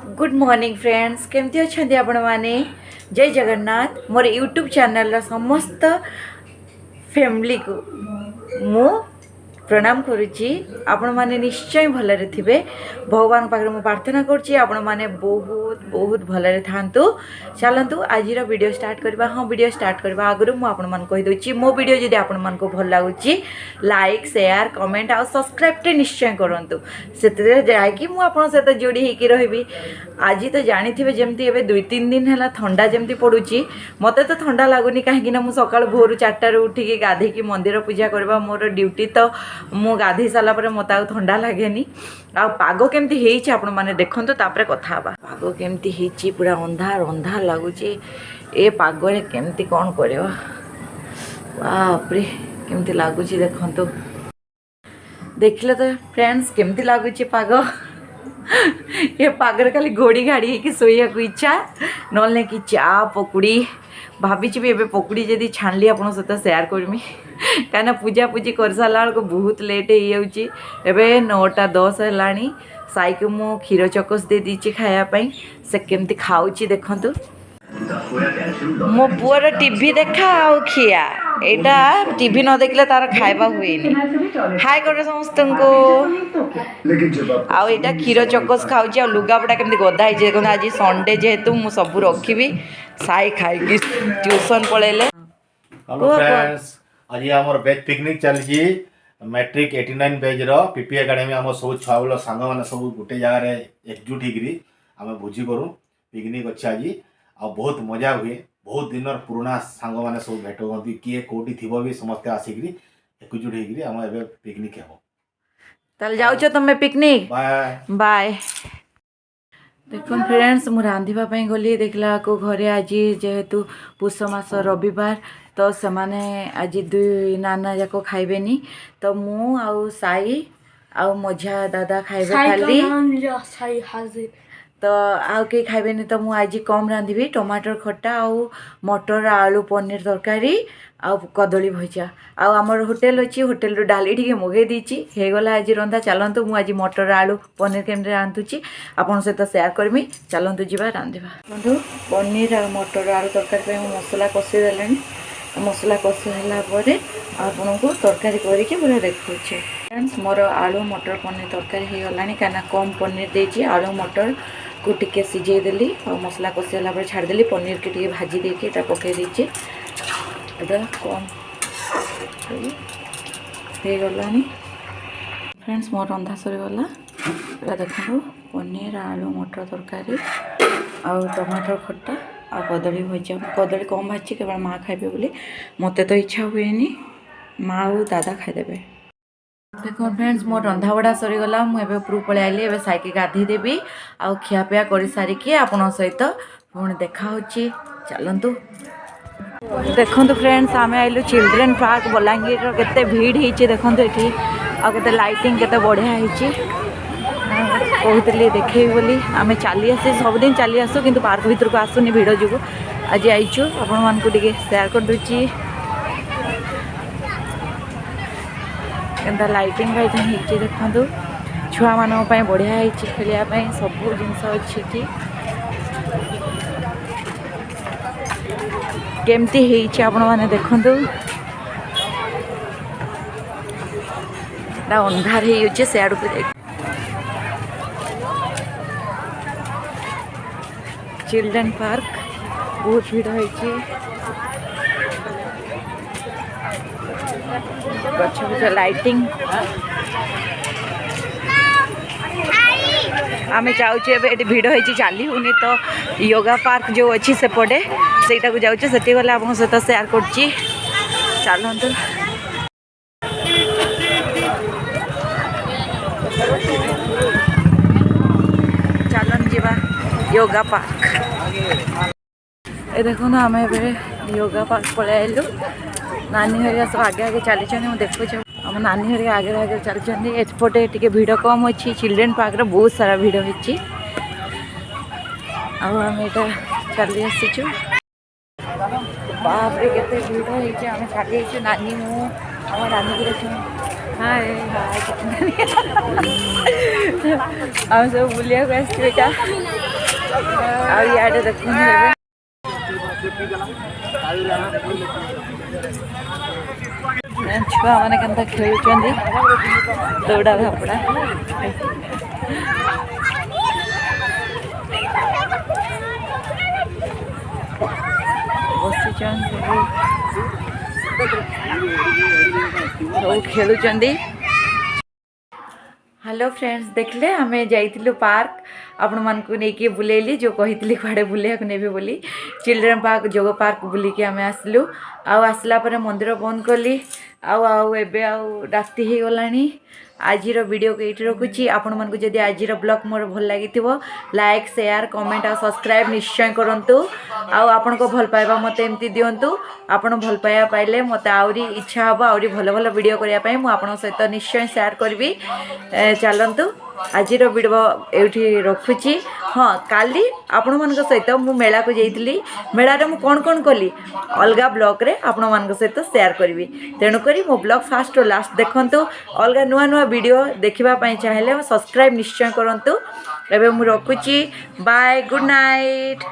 Good morning friends, केमती अच्छा आपण मैंने। जय जगन्नाथ। मोर यूट्यूब चैनल समस्त फैमिली को मु प्रणाम करुच्ची। आपण मैंने निश्चय भलरे थे। भगवान पाखे मुझे प्रार्थना करुच्ची आपण मैंने बहुत बहुत भलरे थांतु। चलतु आज वीडियो स्टार्ट करवा। हाँ, वीडियो स्टार्ट करवा आगु मुझे कहीदे मो वीडियो जदि आपण मानक भल लगुच लाइक शेयर कमेंट आ सब्सक्राइब निश्चय करूँ। से जाकि मुझे सहित जोड़ी होकर रही। आज तो जानी थे जमती एवं 2-3 दिन है थंडा जमती पड़ुची। मत तो थंडा लगुनि कहीं मुझे सका भोर 4टार उठिकी गाधेकी मंदिर पूजा करवा मोर ड्यूटी। तो मु गाधे सारा पर मत आ थंडा लगे। आ पाग केमती होइछि आपण माने देखंतु तापरे कथा बा। पाग केमती होइछि पूरा अंधार अंधार लगुच। ए पागरे केमती कौन करवा। बाप रे केमती लगुच देखंतु। देखले तो फ्रेंड्स केमती लगुच पाग। ये पागरे खाली घोड़ी घाड़ी कि शोया को इच्छा ना कि चा पकुड़ी भावी भी पकुड़ी जदि छाणली आप सहित सेयार करमी कहीं पूजा पूजी कर सारा बेलू बहुत लेट हो जाऊँगी। एवं 9:10 है। साई को मु क्षीर चकस दे दीची खायापाई। से केमती खाऊची देखंतु। मो पुअर टीवी देखा आ खिया एटा टीवी न देखले तार खाइबा हुए हाय कर समस्त को। आटा क्षीर चकस खाऊची आ लुगापटा केमती गदा है देखो। आज संडे जेहेतु मु सब रखी साई खाई ट्यूशन पलैले। हेलो फ्रेंड्स, आज आमर बैच पिकनिक चलछि मैट्रिक 89 बैच रो पीपी एकेडमी। आम सब छुआ बेल सांग मैंने सब गोटे जगार एकजुट होकर आम भोजी करूँ। पिकनिक अच्छे आज आ बहुत मजा हुए। बहुत दिन पुराना सांग मैंने सब भेट होती किए कौटी थी भी समस्ते आसिक एकजुट होकर आम ए पिकनिक हम। ताल जाउछ तुम पिकनिक। Bye bye. देखो फ्रेंड्स मु रांधिबाई गली देखला को घरे आज जेहेतु पुष मास रविवार तो सेमाने आज 2 नाना जाक खाइबेनी। तो मु आउ साई आउ मझा दादा खाइबे खाली। तो आउ कहीं खाइबेनी। तो मु आज कम रांधिबी टमाटर खट्टा आउ मटर आलू पनीर तरकारी आउ कदली भजा। आउ आमर होटेल अच्छी होटेल रू डाली टी मगे दीची हेगला आज रंधा। चलतु मु आज मटर आलू पनीर केमती रांधुची आपन सहित शेयर करमी। चलतु जीवा रांधिबा। बंधु पनीर आ मटर आलू तरकारी पे मसला कषि देलेनी। मसला कषि होला परे आपन को तरकारी करके पूरा देखुछे। फ्रेंड्स मोर आलू मटर पनीर तरकारी हे गलानी काना कम पनीर देची। आलू मटर को टिके सिझे देली और मसला कषि होला पर छाड़ देली। पनीर के टिके भाजी देके ता पके दीची। एदा कम हे गलानी। फ्रेंड्स मोर रंधा सरी गला पूरा देखो। पनीर आलू मटर तरकारी आ टमाटर खट्टा आ कदली भजा। कदली कम भाजी केवल माँ खाइबे बोली मत तो इच्छा हुए माँ और दादा खाईदेवे। देखो फ्रेंड्स मोर रंधा बड़ा सरीगला। मुझे ऊपर पलि आइली। एवं साइके गाधी देवी आ खियापिया कर सारिकी आपण सहित पुणी देखा होची। चलतु देखु फ्रेंड्स आम आइलु चिल्ड्रेन पार्क बलांगीर। केते भीड़ होती देखो ये आते लाइटिंग केते बढ़िया होती। कहते देखे बोली आम चली आस सबुदिन चली आसू कि पार्क भीतर को आसुनी भिड़ जो। आज आईचु आपण मानक शेयर कर दूची एंता लाइटिंग फाइटिंग होती देखो। छुआ मान बढ़िया होती खेलियापाई सब जिनस अच्छी केमती होती आपण मैंने देखु। अंधार हो सियाड़ को चिल्ड्रेन पार्क बहुत भीड़ होती। गछ गछ लाइटिंग आम जाऊे ये भिड़ होती चली होनी। तो योगा पार्क जो अच्छी सेपटे सेटा को जाऊे से गले आप सहित शेयर कर। चलतु चलन जीवा योगा पार्क। ए देखो ना आम योगा पार्क पलि आइलु। नानी हरिया सब आगे आगे चली देखु। आम नानी हरिया आगे आगे चलते एपटे टे भिड़ कम अच्छी। चिल्ड्रेन पार्क रे बहुत सारा भिड़ होती। आम एटा चली आसीचु। बाप रे केते भिड़ होती। आम चली नानी मु आम नानी को देखु। हाय हाय आम सब बुलिया को आसचा। आड़े देखुन छुआ मैंने केन्ता खेलुचंदी दौड़ा धापड़ा बसीचन सब खेलुचंदी। हेलो फ्रेंड्स देखले आम जाइलु पार्क आपण मानक नहीं बुलेली जो कही कड़े बुले नेबे बोली चिल्ड्रेन पार्क जोग पार्क बुलिकी आम आसलु आसला पर मंदिर बंद कली आबे राति हो गलानी। आज वीडियो को ये रखुची आपण मानक जदि आज ब्लॉग मोर भल लगी लाइक शेयर कमेंट और सब्सक्राइब निश्चय करंतु आपण को भल पाइबा मते एमती दियंतु आपण भल पाइबा पाइले मते आउरी इच्छा हबो आउरी भल भल वीडियो करिया पई मु आपण सहित निश्चय शेयर करबी। चलंतु आज वीडियो एठी रखुची। हाँ काली आपण मान सहित मु मेला को जाइली मेला रे मु कौन कली अलगा ब्लॉग रे आपण मान सहित शेयर करबी तेणुक मो ब्लॉग फास्ट और लास्ट देखंतु अलगा नुआ नुआ वीडियो देखिबा पई चाहेले सब्सक्राइब निश्चय करंतु। एबे मु रखुची बाय गुड नाइट।